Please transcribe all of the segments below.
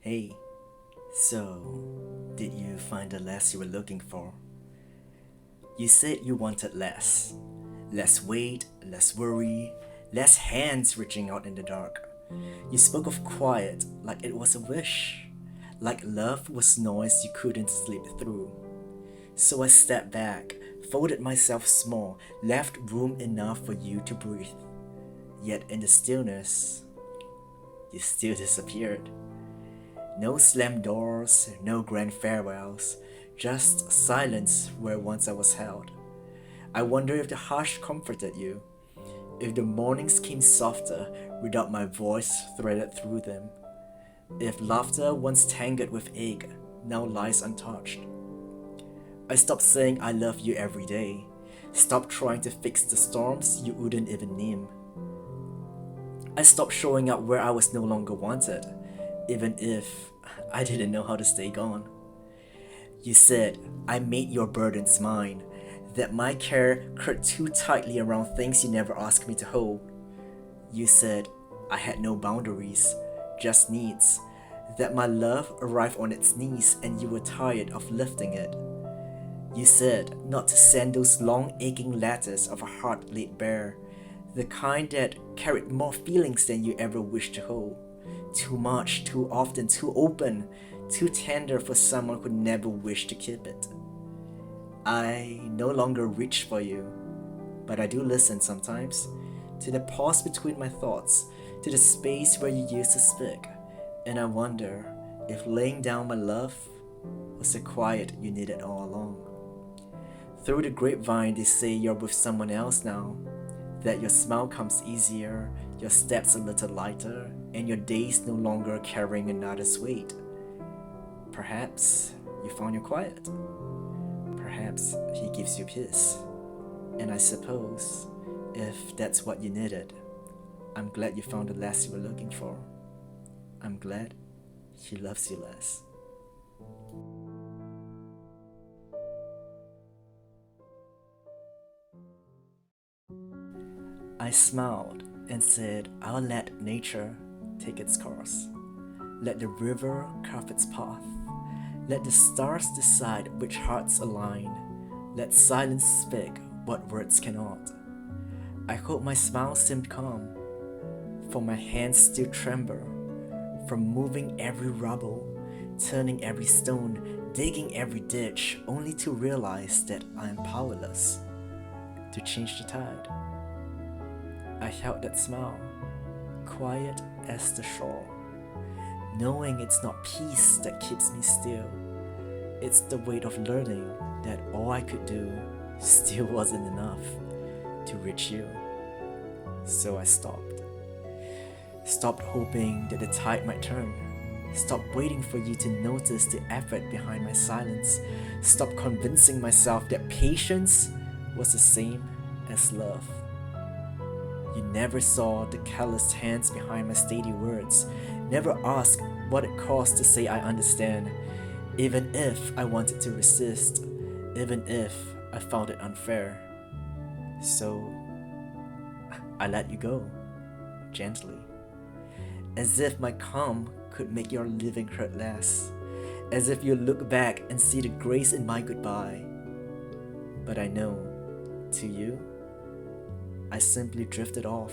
Hey, so did you find the less you were looking for? You said you wanted less. Less weight, less worry, less hands reaching out in the dark. You spoke of quiet like it was a wish, like love was noise you couldn't sleep through. So I stepped back, folded myself small, left room enough for you to breathe. Yet in the stillness, you still disappeared. No slammed doors, no grand farewells, just silence where once I was held. I wonder if the hush comforted you, if the mornings came softer without my voice threaded through them, if laughter once tangled with ache now lies untouched. I stopped saying I love you every day, stopped trying to fix the storms you wouldn't even name. I stopped showing up where I was no longer wanted, even if I didn't know how to stay gone. You said I made your burdens mine, that my care curled too tightly around things you never asked me to hold. You said I had no boundaries, just needs, that my love arrived on its knees and you were tired of lifting it. You said not to send those long aching letters of a heart laid bare, the kind that carried more feelings than you ever wished to hold. Too much, too often, too open, too tender for someone who never wished to keep it. I no longer reach for you, but I do listen sometimes, to the pause between my thoughts, to the space where you used to speak, and I wonder if laying down my love was the quiet you needed all along. Through the grapevine, they say you're with someone else now, that your smile comes easier, your steps a little lighter, and your days no longer carrying another's weight. Perhaps you found your quiet. Perhaps he gives you peace. And I suppose, if that's what you needed, I'm glad you found the less you were looking for. I'm glad he loves you less. I smiled and said I'll let nature take its course. Let the river carve its path. Let the stars decide which hearts align. Let silence speak what words cannot. I hope my smile seemed calm, for my hands still tremble from moving every rubble, turning every stone, digging every ditch, only to realize that I am powerless to change the tide. I held that smile, quiet as the shore, knowing it's not peace that keeps me still. It's the weight of learning that all I could do still wasn't enough to reach you. So I stopped. Stopped hoping that the tide might turn. Stopped waiting for you to notice the effort behind my silence. Stopped convincing myself that patience was the same as love. You never saw the calloused hands behind my steady words, never asked what it cost to say I understand, even if I wanted to resist, even if I found it unfair. So I let you go, gently, as if my calm could make your living hurt less, as if you look back and see the grace in my goodbye. But I know, to you, I simply drifted off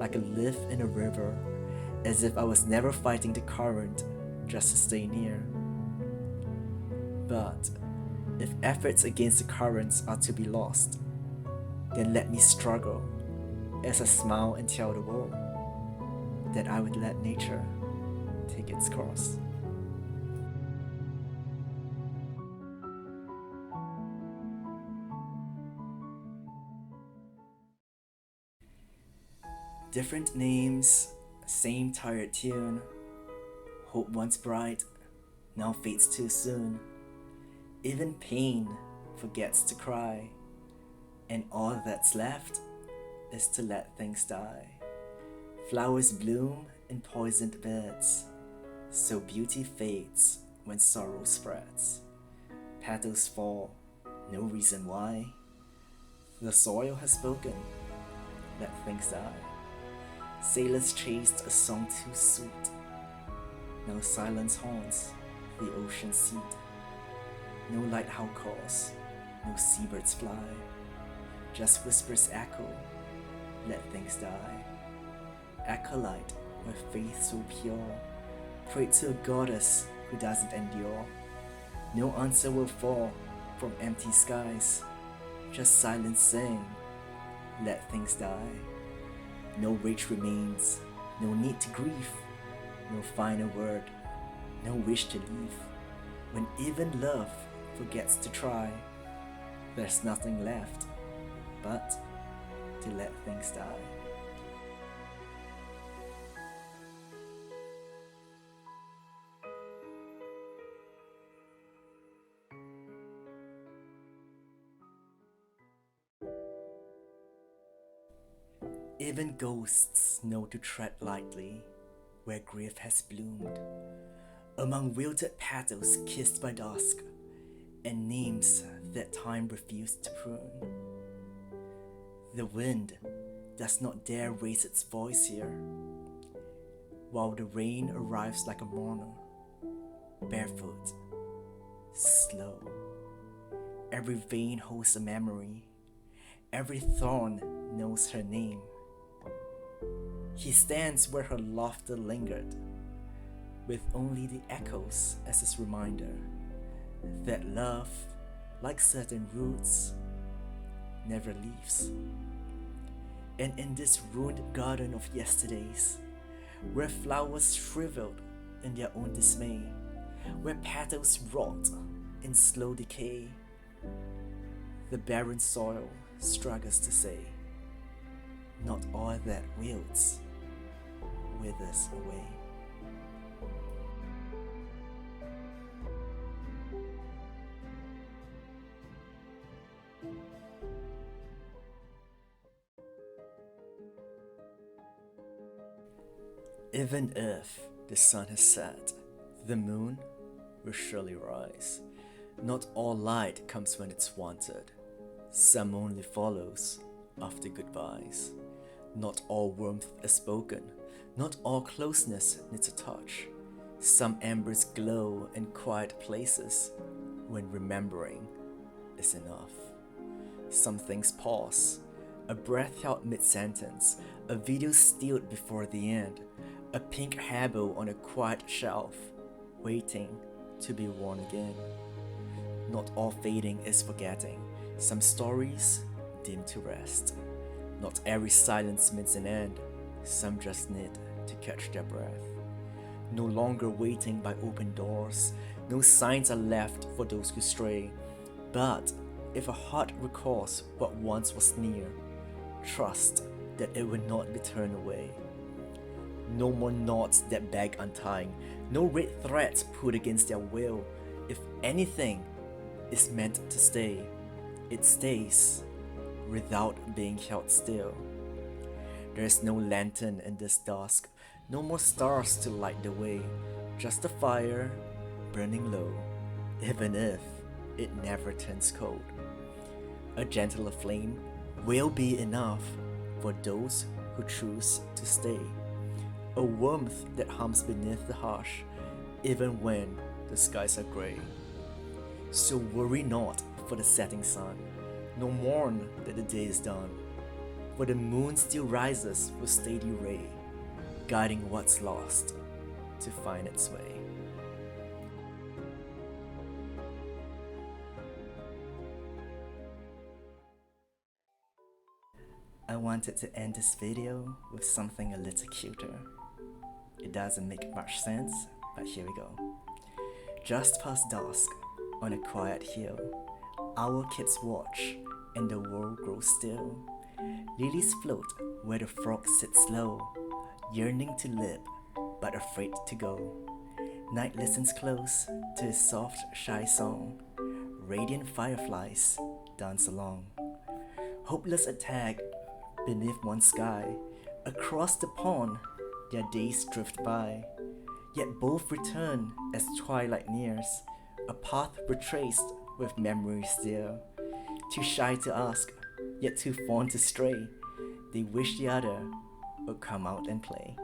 like a leaf in a river, as if I was never fighting the current just to stay near. But if efforts against the currents are to be lost, then let me struggle as I smile and tell the world that I would let nature take its course. Different names, same tired tune. Hope once bright, now fades too soon. Even pain forgets to cry, and all that's left is to let things die. Flowers bloom in poisoned beds, so beauty fades when sorrow spreads. Petals fall, no reason why. The soil has spoken, let things die. Sailors chased a song too sweet, Now silence haunts the ocean seat. No lighthouse calls, no seabirds fly. Just whispers echo, let things die. Acolyte with faith so pure, pray to a goddess who doesn't endure. No answer will fall from empty skies. Just silence saying, let things die. No rage remains, no need to grieve, no final word, no wish to leave. When even love forgets to try, there's nothing left but to let things die. Even ghosts know to tread lightly where grief has bloomed, among wilted petals kissed by dusk, and names that time refused to prune. The wind does not dare raise its voice here, while the rain arrives like a mourner, barefoot, slow. Every vein holds a memory, every thorn knows her name. He stands where her laughter lingered, with only the echoes as his reminder that love, like certain roots, never leaves. And in this ruined garden of yesterdays, where flowers shriveled in their own dismay, where petals rot in slow decay, the barren soil struggles to say, not all that wilts withers away. Even if the sun has set, the moon will surely rise. Not all light comes when it's wanted. Some only follows after goodbyes. Not all warmth is spoken. Not all closeness needs a touch. Some embers glow in quiet places when remembering is enough. Some things pause, a breath held mid-sentence, a video stilled before the end, a pink habo on a quiet shelf, waiting to be worn again. Not all fading is forgetting, some stories dim to rest. Not every silence means an end, some just need to catch their breath. No longer waiting by open doors, no signs are left for those who stray. But if a heart recalls what once was near, trust that it will not be turned away. No more knots that beg untying, no red threads put against their will. If anything is meant to stay, it stays without being held still. There is no lantern in this dusk, no more stars to light the way, just a fire burning low, even if it never turns cold. A gentler flame will be enough for those who choose to stay. A warmth that hums beneath the hush, even when the skies are grey. So worry not for the setting sun, nor mourn that the day is done, for the moon still rises with steady ray, guiding what's lost to find its way. I wanted to end this video with something a little cuter. It doesn't make much sense, but here we go. Just past dusk, on a quiet hill, owl keeps watch and the world grows still. Lilies float where the frog sits low, yearning to live but afraid to go. Night listens close to his soft, shy song. Radiant fireflies dance along. Hopeless attack beneath one sky. Across the pond, their days drift by. Yet both return as twilight nears, a path retraced with memories dear. Too shy to ask, yet too fond to stray, they wish the other would come out and play.